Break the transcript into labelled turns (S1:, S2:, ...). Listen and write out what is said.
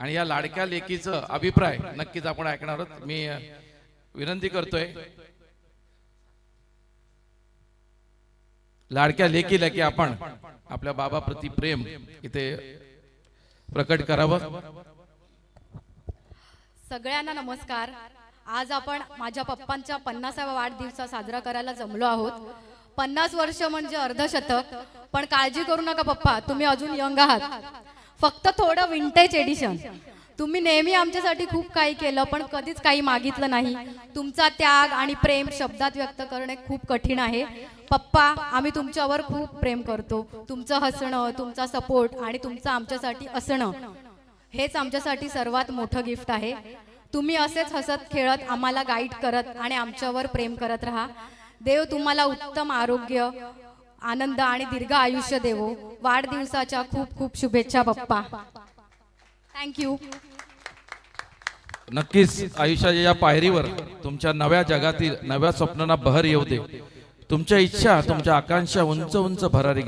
S1: आणि या लाडक्या लेकीचं अभिप्राय नक्कीच आपण ऐकणार आहोत। मी विनंती करतोय लाडक्या लेकीला की आपण आपल्या बाबाप्रती प्रेम इथे प्रकट करावं।
S2: सगळ्यांना नमस्कार। आज आपण माझ्या पप्पांच्या 50व्या वाढदिवसा साजरा करायला जमलो आहोत। 50 वर्ष म्हणजे अर्धशतक, पण काळजी करू नका पप्पा, तुम्ही अजून यंग आहात। फक्त थोडं विंटेज एडिशन। तुम्ही नेहमी आमच्यासाठी खूप काही केलं, पण कधीच काही मागितलं नाही। तुमचा त्याग आणि प्रेम शब्दात व्यक्त करणे खूप कठीण आहे। पप्पा, आम्ही तुमच्यावर खूप प्रेम करतो। तुमचं हसणं, तुमचा सपोर्ट आणि तुमचं आमच्यासाठी असणं हेच आमच्यासाठी सर्वात मोठं गिफ्ट आहे। तुम्ही असेच हसत खेळत आम्हाला गाईड करत आणि आमच्यावर प्रेम करत राहा। देव तुम्हाला उत्तम आरोग्य, आनंद आणि दीर्घ आयुष्य देवो। वाढदिवसाच्या खूप खूप शुभेच्छा पप्पा। थँक्यू।
S1: नक्कीच आयुष्याच्या या पायरीवर तुमच्या नव्या जगातील नव्या स्वप्नांना बहर येऊ दे। तुमच्या इच्छा, तुमच्या आकांक्षा उंच उंच भरारी